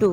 2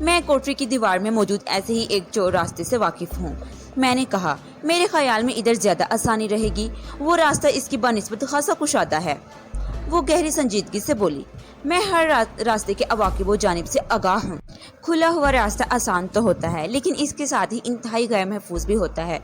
میں کوٹری کی دیوار میں موجود ایسے ہی ایک چور راستے سے واقف ہوں۔ میں نے کہا، میرے خیال میں ادھر زیادہ آسانی رہے گی، وہ راستہ اس کی بنسبت خاصا کشادہ ہے۔ وہ گہری سنجیدگی سے بولی، میں ہر راستے کے عواقب و جانب سے آگاہ ہوں۔ کھلا ہوا راستہ آسان تو ہوتا ہے، لیکن اس کے ساتھ ہی انتہائی غیر محفوظ بھی ہوتا ہے۔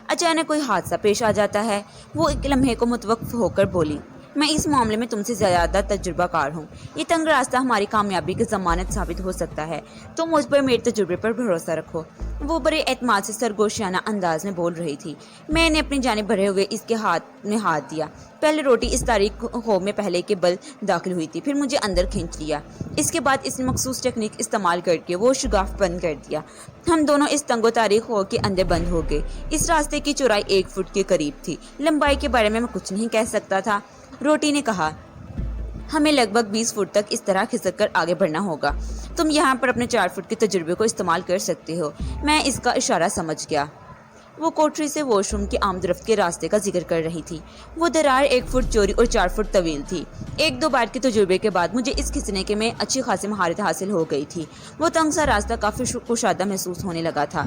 اچانک کوئی حادثہ پیش آ جاتا ہے۔ وہ ایک لمحے کو متوقف ہو کر بولی، میں اس معاملے میں تم سے زیادہ تجربہ کار ہوں۔ یہ تنگ راستہ ہماری کامیابی کی ضمانت ثابت ہو سکتا ہے۔ تم مجھ پر میرے تجربے پر بھروسہ رکھو۔ وہ بڑے اعتماد سے سرگوشیانہ انداز میں بول رہی تھی۔ میں نے اپنی جانب بڑھے ہوئے اس کے ہاتھ میں ہاتھ دیا۔ پہلے روٹی اس تاریک خواب میں پہلے کے بل داخل ہوئی تھی، پھر مجھے اندر کھینچ لیا۔ اس کے بعد اس نے مخصوص ٹیکنیک استعمال کر کے وہ شگاف بند کر دیا۔ ہم دونوں اس تنگ و تاریک خواب کے اندر بند ہو گئے۔ اس راستے کی چوڑائی 1 فٹ کے قریب تھی۔ لمبائی کے بارے میں کچھ نہیں کہہ سکتا تھا۔ روٹی نے کہا، ہمیں لگ بھگ 20 فٹ تک اس طرح کھسک کر آگے بڑھنا ہوگا۔ تم یہاں پر اپنے 4 فٹ کے تجربے کو استعمال کر سکتے ہو۔ میں اس کا اشارہ سمجھ گیا۔ وہ کوٹری سے واش روم کے آمد رفت کے راستے کا ذکر کر رہی تھی۔ وہ درار 1 فٹ چوڑی اور 4 فٹ طویل تھی۔ 1-2 بار کے تجربے کے بعد مجھے اس کھسنے کے میں اچھی خاصی مہارت حاصل ہو گئی تھی۔ وہ تنگ سا راستہ کافی کشادہ محسوس ہونے لگا تھا۔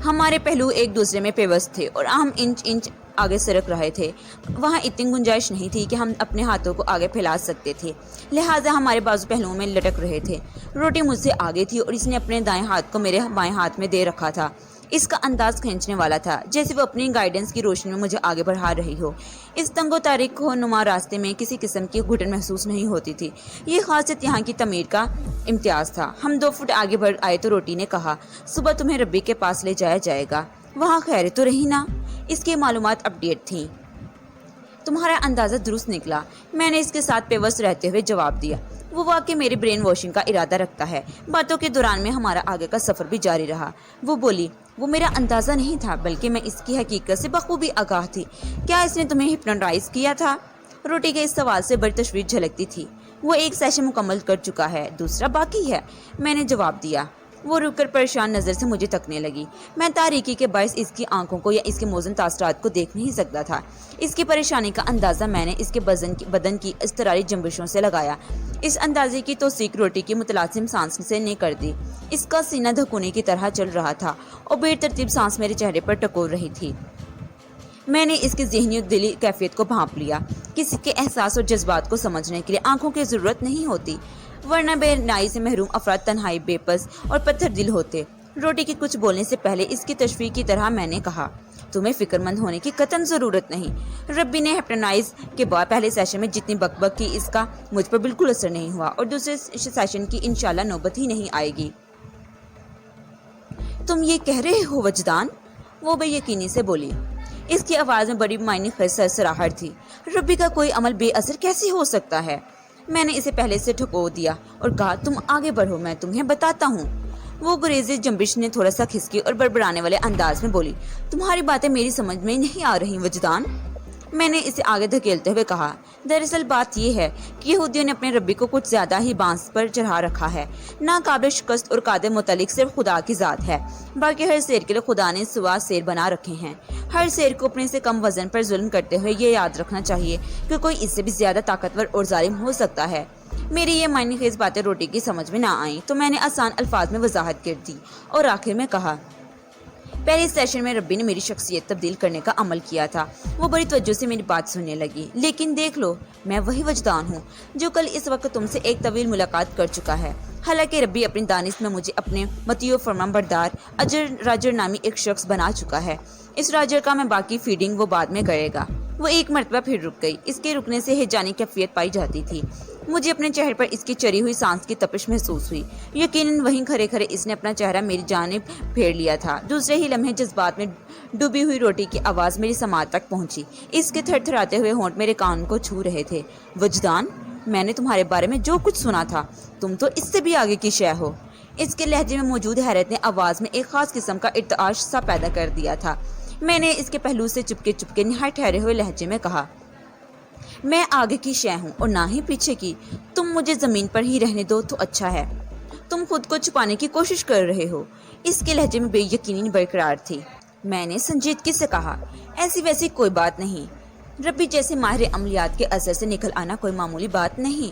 ہمارے پہلو ایک دوسرے میں پیوست تھے اور ہم انچ آگے سرک رہے تھے۔ وہاں اتنی گنجائش نہیں تھی کہ ہم اپنے ہاتھوں کو آگے پھیلا سکتے تھے، لہٰذا ہمارے بازو پہلوؤں میں لٹک رہے تھے۔ روٹی مجھ سے آگے تھی اور اس نے اپنے دائیں ہاتھ کو میرے بائیں ہاتھ میں دے رکھا تھا۔ اس کا انداز کھینچنے والا تھا، جیسے وہ اپنی گائیڈنس کی روشنی میں مجھے آگے بڑھا رہی ہو۔ اس تنگ و تاریک نما راستے میں کسی قسم کی گھٹن محسوس نہیں ہوتی تھی۔ یہ خاصیت یہاں کی تعمیر کا امتیاز تھا۔ ہم 2 فٹ آگے بڑھ آئے تو روٹی نے کہا، صبح تمہیں ربی کے پاس لے جایا جائے گا، وہاں خیر تو رہی نا؟ اس کی معلومات اپ ڈیٹ تھیں۔ تمہارا اندازہ درست نکلا، میں نے اس کے ساتھ پیوست رہتے ہوئے جواب دیا۔ وہ واقعی میری برین واشنگ کا ارادہ رکھتا ہے۔ باتوں کے دوران میں ہمارا آگے کا سفر بھی جاری رہا۔ وہ بولی، وہ میرا اندازہ نہیں تھا، بلکہ میں اس کی حقیقت سے بخوبی آگاہ تھی۔ کیا اس نے تمہیں ہپنوٹائز کیا تھا؟ روٹی کے اس سوال سے بڑی تشویش جھلکتی تھی۔ وہ 1 سیشن مکمل کر چکا ہے، دوسرا باقی ہے، میں نے جواب دیا۔ وہ رک کر پریشان نظر سے مجھے تکنے لگی۔ میں تاریکی کے باعث اس کی آنکھوں کو یا اس کے موزن تاثرات کو دیکھ نہیں سکتا تھا۔ اس کی پریشانی کا اندازہ میں نے اس کے بدن کی اضطراری جنبشوں سے لگایا۔ اس اندازے کی توثیق روٹی کی متلازم سانس سے نے کر دی۔ اس کا سینہ دھکونے کی طرح چل رہا تھا اور بے ترتیب سانس میرے چہرے پر ٹکور رہی تھی۔ میں نے اس کی ذہنی اور دلی کیفیت کو بھانپ لیا۔ کسی کے احساس اور جذبات کو سمجھنے کے لیے آنکھوں کی ضرورت نہیں ہوتی، ورنہ بے نائی سے محروم افراد تنہائی، بے پس اور پتھر دل ہوتے۔ روٹی کی کچھ بولنے سے پہلے اس کی تشویش کی طرح میں نے کہا، تمہیں فکر مند ہونے کی قطعاً ضرورت نہیں۔ ربی نے ہپنوٹائز کے بعد پہلے سیشن میں جتنی بک بک کی، اس کا مجھ پر بالکل اثر نہیں ہوا، اور دوسرے سیشن کی انشاءاللہ نوبت ہی نہیں آئے گی۔ تم یہ کہہ رہے ہو وجدان؟ وہ بے یقینی سے بولی۔ اس کی آواز میں بڑی معنی خیز سرسراہٹ تھی۔ ربی کا کوئی عمل بے اثر کیسے ہو سکتا ہے؟ میں نے اسے پہلے سے ٹھکو دیا اور کہا، تم آگے بڑھو، میں تمہیں بتاتا ہوں۔ وہ گریزی جنبش نے تھوڑا سا کھسکی اور بڑبڑانے والے انداز میں بولی، تمہاری باتیں میری سمجھ میں نہیں آ رہی وجدان۔ میں نے اسے آگے دھکیلتے ہوئے کہا، دراصل بات یہ ہے کہ یہودیوں نے اپنے ربی کو کچھ زیادہ ہی بانس پر چڑھا رکھا ہے۔ ناقابل شکست اور قادر متعلق صرف خدا کی ذات ہے، باقی ہر شیر کے لیے خدا نے سوا شیر بنا رکھے ہیں۔ ہر شیر کو اپنے سے کم وزن پر ظلم کرتے ہوئے یہ یاد رکھنا چاہیے کہ کوئی اس سے بھی زیادہ طاقتور اور ظالم ہو سکتا ہے۔ میری یہ معنی خیز باتیں روٹی کی سمجھ میں نہ آئیں تو میں نے آسان الفاظ میں وضاحت کر دی اور آخر میں کہا، پہلے سیشن میں ربی نے میری شخصیت تبدیل کرنے کا عمل کیا تھا۔ وہ بڑی توجہ سے میری بات سننے لگی، لیکن دیکھ لو، میں وہی وجدان ہوں جو کل اس وقت تم سے ایک طویل ملاقات کر چکا ہے۔ حالانکہ ربی اپنی دانش میں مجھے اپنے مطیع و فرمان بردار راجر نامی ایک شخص بنا چکا ہے۔ اس راجر کا میں باقی فیڈنگ وہ بعد میں کرے گا۔ وہ ایک مرتبہ پھر رک گئی۔ اس کے رکنے سے ہیجانی کیفیت پائی جاتی تھی۔ مجھے اپنے چہرے پر اس کی چری ہوئی سانس کی تپش محسوس ہوئی۔ یقیناً وہیں کھڑے کھڑے اس نے اپنا چہرہ میری جانب پھیر لیا تھا۔ دوسرے ہی لمحے جذبات میں ڈوبی ہوئی روٹی کی آواز میری سماعت تک پہنچی۔ اس کے تھر تھراتے ہوئے ہونٹ میرے کان کو چھو رہے تھے۔ وجدان، میں نے تمہارے بارے میں جو کچھ سنا تھا، تم تو اس سے بھی آگے کی شے ہو۔ اس کے لہجے میں موجود حیرت نے آواز میں ایک خاص قسم کا ارتعاش سا پیدا کر دیا تھا۔ میں نے اس کے پہلو سے چپکے نہایت ٹھہرے ہوئے لہجے میں کہا، میں آگے کی شے ہوں اور نہ ہی پیچھے کی۔ تم مجھے زمین پر ہی رہنے دو تو اچھا ہے۔ تم خود کو چھپانے کی کوشش کر رہے ہو۔ اس کے لہجے میں بے یقینی برقرار تھی۔ میں نے سنجیدگی سے کہا، ایسی ویسی کوئی بات نہیں۔ ربی جیسے ماہر عملیات کے اثر سے نکل آنا کوئی معمولی بات نہیں۔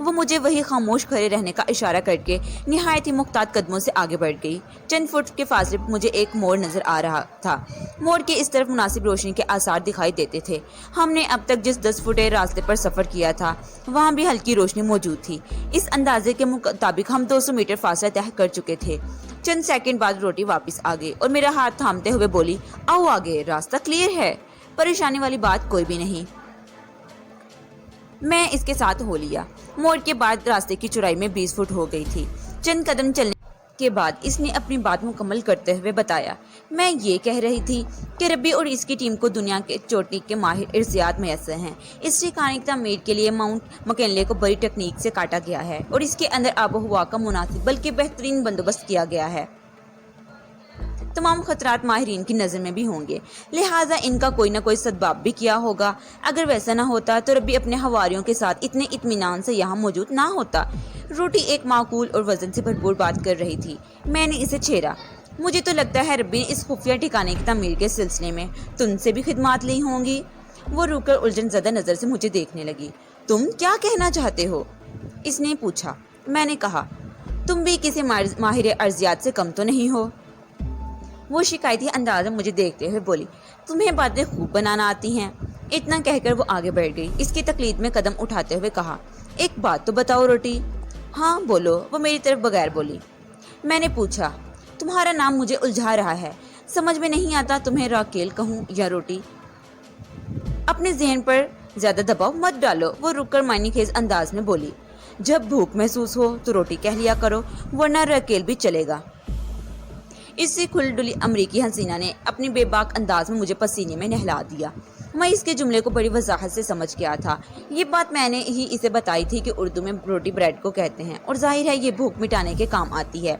وہ مجھے وہی خاموش کھڑے رہنے کا اشارہ کر کے نہایت ہی محتاط قدموں سے آگے بڑھ گئی۔ چند فٹ کے فاصلے پر مجھے ایک موڑ نظر آ رہا تھا۔ موڑ کے اس طرف مناسب روشنی کے آثار دکھائی دیتے تھے۔ ہم نے اب تک جس 10 فٹے راستے پر سفر کیا تھا وہاں بھی ہلکی روشنی موجود تھی۔ اس اندازے کے مطابق ہم 200 میٹر فاصلہ طے کر چکے تھے۔ چند سیکنڈ بعد روٹی واپس آ گئی اور میرا ہاتھ تھامتے ہوئے بولی، آؤ آگے، راستہ کلیئر ہے، پریشانی والی بات کوئی بھی نہیں۔ میں اس کے ساتھ ہو لیا۔ موڑ کے بعد راستے کی چوڑائی میں 20 فٹ ہو گئی تھی۔ چند قدم چلنے کے بعد اس نے اپنی بات مکمل کرتے ہوئے بتایا، میں یہ کہہ رہی تھی کہ ربی اور اس کی ٹیم کو دنیا کے چوٹی کے ماہر ارضیات میسر ہیں۔ اس ٹھکانے کی تعمیر کے لیے ماؤنٹ مکینلے کو بڑی ٹیکنیک سے کاٹا گیا ہے اور اس کے اندر آب و ہوا کا مناسب بلکہ بہترین بندوبست کیا گیا ہے۔ تمام خطرات ماہرین کی نظر میں بھی ہوں گے، لہٰذا ان کا کوئی نہ کوئی سدباب بھی کیا ہوگا۔ اگر ویسا نہ ہوتا تو ربی اپنے حواریوں کے ساتھ اتنے اطمینان سے یہاں موجود نہ ہوتا۔ روٹی ایک معقول اور وزن سے بھرپور بات کر رہی تھی۔ میں نے اسے چھیڑا، مجھے تو لگتا ہے ربی نے اس خفیہ ٹھکانے کی تعمیر کے سلسلے میں تم سے بھی خدمات لی ہوں گی۔ وہ رک کر الجھن زدہ نظر سے مجھے دیکھنے لگی۔ تم کیا کہنا چاہتے ہو؟ اس نے پوچھا۔ میں نے کہا، تم بھی کسی ماہر ارضیات سے کم تو نہیں ہو۔ وہ شکایتی انداز میں مجھے دیکھتے ہوئے بولی، تمہیں باتیں خوب بنانا آتی ہیں۔ اتنا کہہ کر وہ آگے بڑھ گئی۔ اس کی تقلید میں قدم اٹھاتے ہوئے کہا، ایک بات تو بتاؤ روٹی۔ ہاں بولو، وہ میری طرف بغیر بولی۔ میں نے پوچھا، تمہارا نام مجھے الجھا رہا ہے، سمجھ میں نہیں آتا تمہیں راکیل کہوں یا روٹی۔ اپنے ذہن پر زیادہ دباؤ مت ڈالو، وہ رک کر معنی خیز انداز میں بولی۔ جب بھوک محسوس ہو تو روٹی کہہ لیا کرو، ورنہ راکیل بھی چلے گا۔ اس سے کھل ڈلی امریکی حسینہ نے اپنی بے باک انداز میں مجھے پسینے میں نہلا دیا۔ میں اس کے جملے کو بڑی وضاحت سے سمجھ گیا تھا۔ یہ بات میں نے ہی اسے بتائی تھی کہ اردو میں روٹی بریڈ کو کہتے ہیں اور ظاہر ہے یہ بھوک مٹانے کے کام آتی ہے۔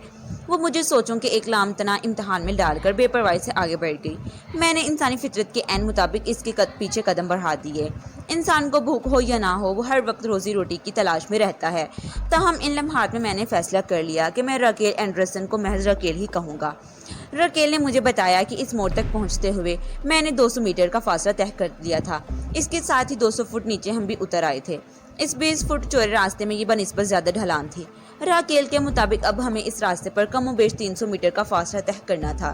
وہ مجھے سوچوں کے ایک لامتناہ امتحان میں ڈال کر بے پرواہی سے آگے بڑھ گئی۔ میں نے انسانی فطرت کے عین مطابق اس کے پیچھے قدم بڑھا دیے۔ انسان کو بھوک ہو یا نہ ہو، وہ ہر وقت روزی روٹی کی تلاش میں رہتا ہے۔ تاہم ان لمحات میں نے فیصلہ کر لیا کہ میں راکیل اینڈرسن کو محض راکیل ہی کہوں گا۔ راکیل نے مجھے بتایا کہ اس موڑ تک پہنچتے ہوئے میں نے 200 میٹر کا فاصلہ طے کر لیا تھا۔ اس کے ساتھ ہی 200 فٹ نیچے ہم بھی اتر آئے تھے۔ اس 20 فٹ چوڑے راستے میں یہ بنسبت زیادہ ڈھلان تھی۔ راکیل کے مطابق اب ہمیں اس راستے پر کم و بیش 300 میٹر کا فاصلہ طے کرنا تھا۔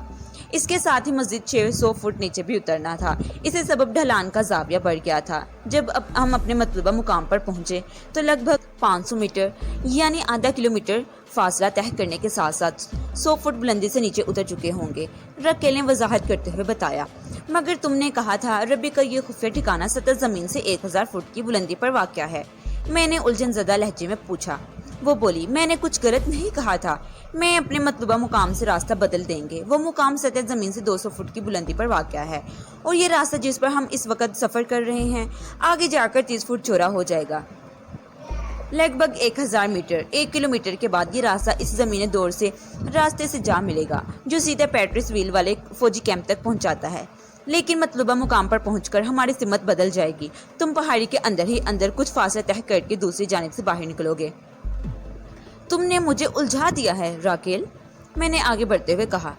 اس کے ساتھ ہی مزید 600 فٹ نیچے بھی اترنا تھا۔ اسے سبب ڈھلان کا زاویہ بڑھ گیا تھا۔ جب ہم اپنے مطلوبہ مقام پر پہنچے تو لگ بھگ 500 میٹر یعنی آدھا کلومیٹر فاصلہ طے کرنے کے ساتھ ساتھ 100 فٹ بلندی سے نیچے اتر چکے ہوں گے، راکیل نے وضاحت کرتے ہوئے بتایا۔ مگر تم نے کہا تھا ربی کا یہ خفیہ ٹھکانہ سطح زمین سے 1000 فٹ کی بلندی پر واقع ہے۔ میں نے الجھن زدہ لہجے میں پوچھا۔ وہ بولی، میں نے کچھ غلط نہیں کہا تھا، میں اپنے مطلوبہ مقام سے راستہ بدل دیں گے۔ وہ مقام سطح زمین سے 200 فٹ کی بلندی پر واقع ہے اور یہ راستہ جس پر ہم اس وقت سفر کر رہے ہیں آگے جا کر 30 فٹ چوڑا ہو جائے گا، لگ بھگ 1000 میٹر۔ 1 کلومیٹر کے بعد یہ راستہ اس زمین دور سے راستے سے جا ملے گا جو سیدھا پیٹرس ویل والے فوجی کیمپ تک پہنچاتا ہے۔ لیکن مطلوبہ مقام پر پہنچ کر ہماری سمت بدل جائے گی۔ تم پہاڑی کے اندر ہی اندر کچھ فاصلہ طے کر کے دوسری جانب سے باہر نکلو گے۔ تم نے مجھے الجھا دیا ہے راکیل، میں نے آگے بڑھتے ہوئے کہا۔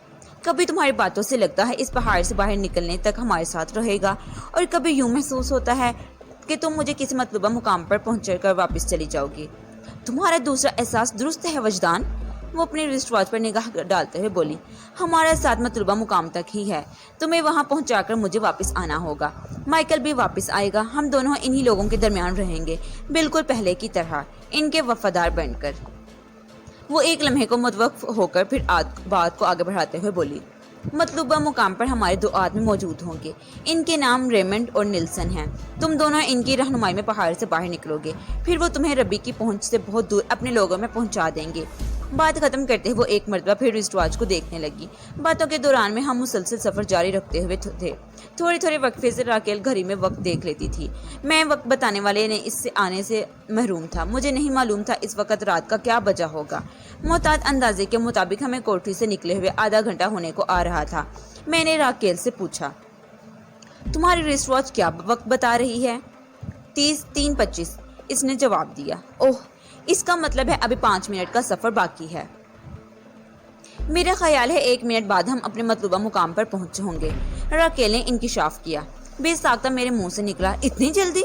کبھی تمہاری باتوں سے لگتا ہے اس پہاڑ سے باہر نکلنے تک ہمارے ساتھ رہے گا اور کبھی یوں محسوس ہوتا ہے کہ تم مجھے کسی مطلوبہ مقام پر پہنچ کر واپس چلی جاؤ گی۔ تمہارا دوسرا احساس درست ہے وجدان، وہ اپنے رسٹ واچ پر نگاہ ڈالتے ہوئے بولی۔ ہمارا ساتھ مطلوبہ مقام تک ہی ہے، تمہیں وہاں پہنچا کر مجھے واپس آنا ہوگا۔ مائیکل بھی واپس آئے گا، ہم دونوں انہی لوگوں کے درمیان رہیں گے، بالکل پہلے کی طرح، ان کے وفادار بن کر۔ وہ ایک لمحے کو متوقف ہو کر پھر بات کو آگے بڑھاتے ہوئے بولی، مطلوبہ مقام پر ہمارے 2 آدمی موجود ہوں گے، ان کے نام ریمنڈ اور نیلسن ہیں۔ تم دونوں ان کی رہنمائی میں پہاڑ سے باہر نکلو گے، پھر وہ تمہیں ربی کی پہنچ سے بہت دور اپنے لوگوں میں پہنچا دیں گے۔ بات ختم کرتے وہ ایک مرتبہ پھر رسٹ واچ کو دیکھنے لگی۔ باتوں کے دوران میں ہم مسلسل سفر جاری رکھتے ہوئے تھے۔ تھوڑے تھوڑے وقفے سے راکیل گھڑی میں وقت دیکھ لیتی تھی۔ میں وقت بتانے والے نے اس سے آنے سے محروم تھا، مجھے نہیں معلوم تھا اس وقت رات کا کیا بجا ہوگا۔ محتاط اندازے کے مطابق ہمیں کوٹھی سے نکلے ہوئے آدھا گھنٹہ ہونے کو آ رہا تھا۔ میں نے راکیل سے پوچھا، تمہاری رسٹ واچ کیا وقت بتا رہی ہے؟ 3:25 اس نے جواب دیا۔ اوہ، اس کا مطلب ہے ابھی 5 منٹ کا سفر باقی ہے۔ میرا خیال ہے 1 منٹ بعد ہم اپنے مطلوبہ مقام پر پہنچ ہوں گے، راکیل نے انکشاف کیا۔ بے ساختہ میرے منہ سے نکلا، اتنی جلدی؟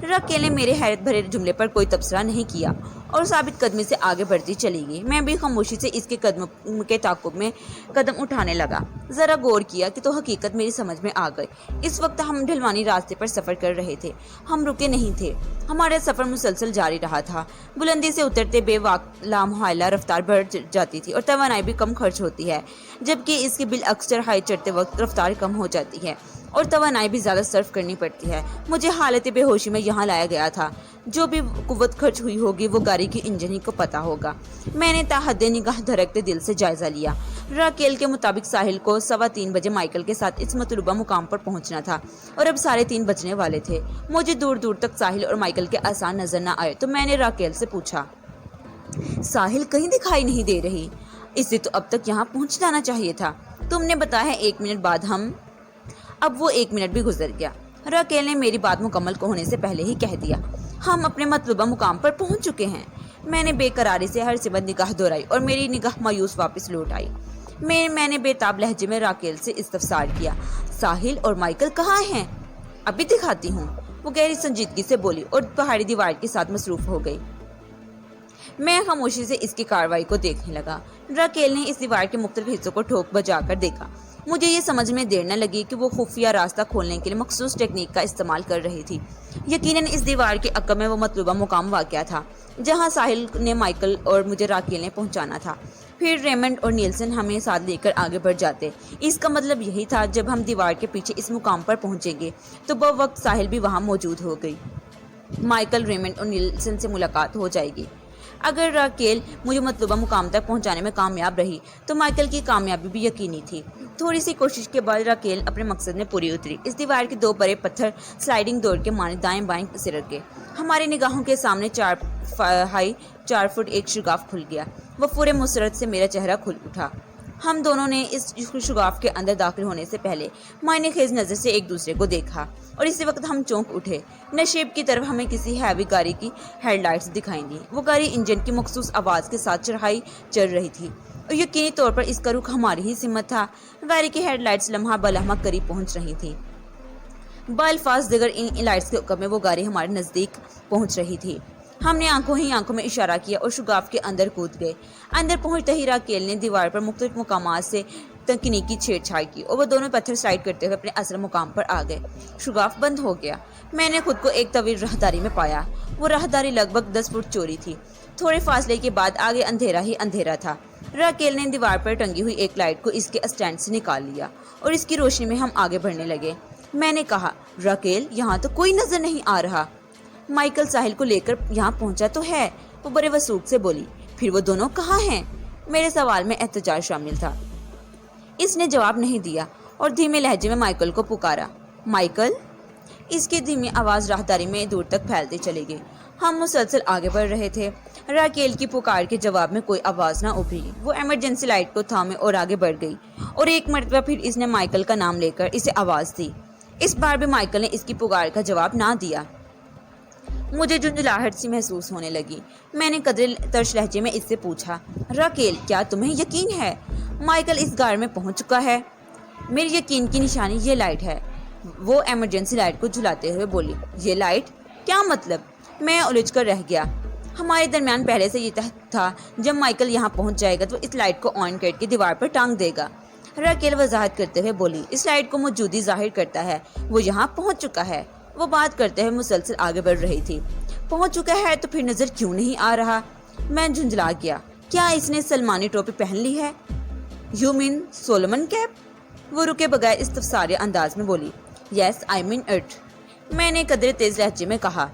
راکیل نے میرے حیرت بھرے جملے پر کوئی تبصرہ نہیں کیا اور ثابت قدمی سے آگے بڑھتی چلی گئی۔ میں بھی خاموشی سے اس کے قدم کے تعاقب میں قدم اٹھانے لگا۔ ذرا غور کیا کہ تو حقیقت میری سمجھ میں آ گئی۔ اس وقت ہم ڈھلوانی راستے پر سفر کر رہے تھے، ہم رکے نہیں تھے، ہمارا سفر مسلسل جاری رہا تھا۔ بلندی سے اترتے بے واقع لامحالہ رفتار بڑھ جاتی تھی اور توانائی بھی کم خرچ ہوتی ہے، جبکہ اس کے بالعکس چڑھائی چڑھتے وقت رفتار کم ہو جاتی ہے اور توانائی بھی زیادہ صرف کرنی پڑتی ہے۔ مجھے حالت بے ہوشی میں یہاں لایا گیا تھا۔ جو بھی قوت خرچ ہوئی ہوگی وہ گاڑی کی انجن ہی کو پتہ ہوگا۔ میں نے تاحد نگاہ دھڑکتے دل سے جائزہ لیا۔ راکیل کے مطابق ساحل کو 3:15 بجے مائیکل کے ساتھ اس مطلوبہ مقام پر پہنچنا تھا اور اب 3:30 بجنے والے تھے۔ مجھے دور دور تک ساحل اور مائیکل کے آثار نظر نہ آئے تو میں نے راکیل سے پوچھا، ساحل کہیں دکھائی نہیں دے رہی؟ اسے تو اب تک یہاں پہنچ جانا چاہیے تھا۔ تم نے بتایا 1 منٹ بعد ہم۔ اب وہ 1 منٹ بھی گزر گیا۔ راکیل نے میری بات مکمل ہونے سے پہلے ہی کہہ دیا، ہم اپنے مطلوبہ مقام پر پہنچ چکے ہیں۔ میں نے بے قراری سے ہر سمت نگاہ دہرائی اور میری نگاہ مایوس واپس لوٹ آئی۔ میں نے بے تاب لہجے میں راکیل سے استفسار کیا، ساحل اور مائیکل کہاں ہیں؟ ابھی دکھاتی ہوں، وہ گہری سنجیدگی سے بولی اور پہاڑی دیوار کے ساتھ مصروف ہو گئی۔ میں خاموشی سے اس کی کارروائی کو دیکھنے لگا۔ راکیل نے اس دیوار کے مختلف حصوں کو ٹھوک بجا کر دیکھا۔ مجھے یہ سمجھ میں دیر نہ لگی کہ وہ خفیہ راستہ کھولنے کے لیے مخصوص ٹیکنیک کا استعمال کر رہی تھی۔ یقیناً اس دیوار کے عقب میں وہ مطلوبہ مقام واقع تھا جہاں ساحل نے مائیکل اور مجھے راکیل نے پہنچانا تھا۔ پھر ریمنڈ اور نیلسن ہمیں ساتھ لے کر آگے بڑھ جاتے۔ اس کا مطلب یہی تھا جب ہم دیوار کے پیچھے اس مقام پر پہنچیں گے تو بوقت ساحل بھی وہاں موجود ہو گئی۔ مائیکل، ریمنڈ اور نیلسن سے ملاقات ہو جائے گی۔ اگر راکیل مجھے مطلوبہ مقام تک پہنچانے میں کامیاب رہی تو مائیکل کی کامیابی بھی یقینی تھی۔ تھوڑی سی کوشش کے بعد راکیل اپنے مقصد میں پوری اتری۔ اس دیوار کے 2 بڑے پتھر سلائڈنگ ڈور کے مانے دائیں بائیں سرک گئے۔ ہماری نگاہوں کے سامنے 4 فٹ ایک شگاف کھل گیا۔ وہ پورے مسرت سے میرا چہرہ کھل اٹھا۔ ہم دونوں نے اس شگاف کے اندر داخل ہونے سے پہلے معنی خیز نظر سے ایک دوسرے کو دیکھا اور اسی وقت ہم چونک اٹھے۔ نشیب کی طرف ہمیں کسی ہیوی گاڑی کی ہیڈ لائٹس دکھائی دیں۔ وہ گاڑی انجن کی مخصوص آواز کے ساتھ چڑھائی چڑھ رہی تھی اور یقینی طور پر اس کا رخ ہماری ہی سمت تھا۔ گاڑی کی ہیڈ لائٹس لمحہ بلمحہ قریب پہنچ رہی تھیں۔ بالفاظ دیگر ان لائٹس کے عقب میں وہ گاڑی ہمارے نزدیک پہنچ رہی تھی۔ ہم نے آنکھوں میں اشارہ کیا اور شگاف کے اندر کود گئے۔ اندر پہنچتے ہی راکیل نے دیوار پر مختلف مقامات سے تکنیکی چھیڑ چھاڑ کی اور وہ دونوں پتھر سلائڈ کرتے ہوئے اپنے اصل مقام پر آ گئے۔ شگاف بند ہو گیا۔ میں نے خود کو ایک طویل راہداری میں پایا۔ وہ راہداری لگ بھگ 10 فٹ چوڑی تھی۔ تھوڑے فاصلے کے بعد آگے اندھیرا ہی اندھیرا تھا۔ راکیل نے دیوار پر ٹنگی ہوئی ایک لائٹ کو اس کے اسٹینڈ سے نکال لیا اور اس کی روشنی میں ہم آگے بڑھنے لگے۔ میں نے کہا، راکیل یہاں تو کوئی نظر نہیں آ رہا۔ مائیکل ساحل کو لے کر یہاں پہنچا تو ہے، وہ بڑے وثوق سے بولی۔ پھر وہ دونوں کہاں ہیں؟ میرے سوال میں احتجاج شامل تھا۔ اس نے جواب نہیں دیا اور دھیمے لہجے میں مائیکل کو پکارا۔ مائیکل؟ اس کی دھیمی آواز راہداری میں دور تک پھیلتی چلی گئی۔ ہم مسلسل آگے بڑھ رہے تھے۔ راکیل کی پکار کے جواب میں کوئی آواز نہ ابھری۔ وہ ایمرجنسی لائٹ کو تھامے اور آگے بڑھ گئی اور ایک مرتبہ پھر اس نے مائیکل کا نام لے کر اسے آواز دی۔ اس بار بھی مائیکل نے اس کی پکار کا جواب نہ دیا۔ مجھے جھنجھلاہٹ سی محسوس ہونے لگی۔ میں نے قدرے ترش لہجے میں اس سے پوچھا، راکیل کیا تمہیں یقین ہے مائیکل اس غار میں پہنچ چکا ہے؟ میری یقین کی نشانی یہ لائٹ ہے، وہ ایمرجنسی لائٹ کو جھلاتے ہوئے بولی۔ یہ لائٹ؟ کیا مطلب؟ میں الجھ کر رہ گیا۔ ہمارے درمیان پہلے سے یہ تھا جب مائیکل یہاں پہنچ جائے گا تو اس لائٹ کو آن کر کے دیوار پر ٹانگ دے گا۔ راکیل وضاحت کرتے ہوئے بولی، اس لائٹ کو موجودی ظاہر کرتا ہے، وہ یہاں پہنچ چکا ہے۔ وہ بات کرتے ہوئے مسلسل آگے بڑھ رہی تھی۔ پہنچ چکا ہے تو پھر نظر کیوں نہیں آ رہا؟ میں جھنجھلا گیا۔ کیا اس نے سلمانی ٹوپی پہن لی ہے؟ You mean Solomon cap? وہ رکے بغیر استفساریہ انداز میں بولی۔ یس آئی مین اٹ، میں نے قدرے تیز لہجے میں کہا۔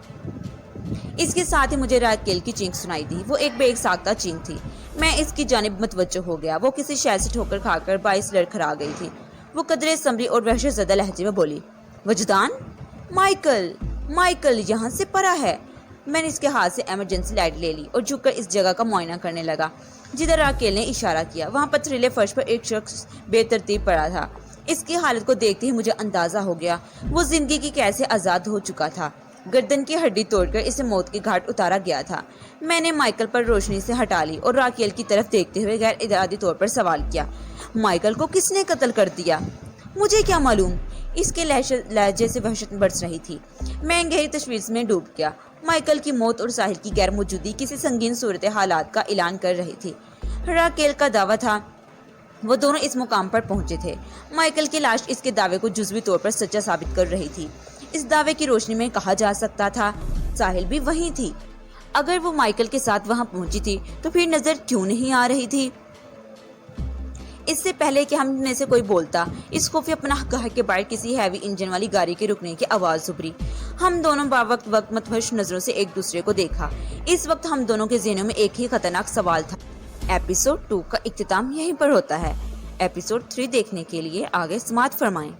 اس کے ساتھ ہی مجھے راکیل کی چینخ سنائی دی۔ وہ ایک بے ساختہ چینخ تھی۔ میں اس کی جانب متوجہ ہو گیا۔ وہ کسی شے سے ٹھوکر کھا کر باعث لڑکھڑا گئی تھی۔ وہ قدرے سنبھلی اور وحشت زدہ لہجے میں بولی، وجدان؟ مائیکل یہاں سے پرا ہے۔ میں نے اس کے ہاتھ سے ایمرجنسی لائٹ لے لی اور جھک کر اس جگہ کا معائنہ کرنے لگا جدھر راکیل نے اشارہ کیا۔ وہاں پتھریلے فرش پر ایک شخص بے ترتیب پڑا تھا۔ اس کی حالت کو دیکھتے ہی مجھے اندازہ ہو گیا وہ زندگی کی کیسے آزاد ہو چکا تھا۔ گردن کی ہڈی توڑ کر اسے موت کی گھاٹ اتارا گیا تھا۔ میں نے مائیکل پر روشنی سے ہٹا لی اور راکیل کی طرف دیکھتے ہوئے غیر ارادی طور پر سوال کیا، مائیکل کو کس نے قتل کر دیا؟ مجھے کیا معلوم، اس کے لہجے سے وحشت برس رہی تھی۔ میں گہری تشویش میں ڈوب گیا۔ مائیکل کی موت اور ساحل کی غیر موجودگی کسی سنگین صورت حالات کا اعلان کر رہی تھی۔ راکیل کا دعویٰ تھا وہ دونوں اس مقام پر پہنچے تھے۔ مائیکل کی لاش اس کے دعوے کو جزوی طور پر سچا ثابت کر رہی تھی۔ اس دعوے کی روشنی میں کہا جا سکتا تھا ساحل بھی وہیں تھی۔ اگر وہ مائیکل کے ساتھ وہاں پہنچی تھی تو پھر نظر کیوں نہیں آ رہی تھی؟ اس سے پہلے کہ ہم میں سے کوئی بولتا، اس خفیہ پناہ گاہ کے باہر کسی ہیوی انجن والی گاڑی کے رکنے کی آواز ابھری۔ ہم دونوں وقت متوحش نظروں سے ایک دوسرے کو دیکھا۔ اس وقت ہم دونوں کے ذہنوں میں ایک ہی خطرناک سوال تھا۔ ایپیسوڈ 2 کا اختتام یہیں پر ہوتا ہے۔ ایپیسوڈ 3 دیکھنے کے لیے آگے سماعت فرمائیں۔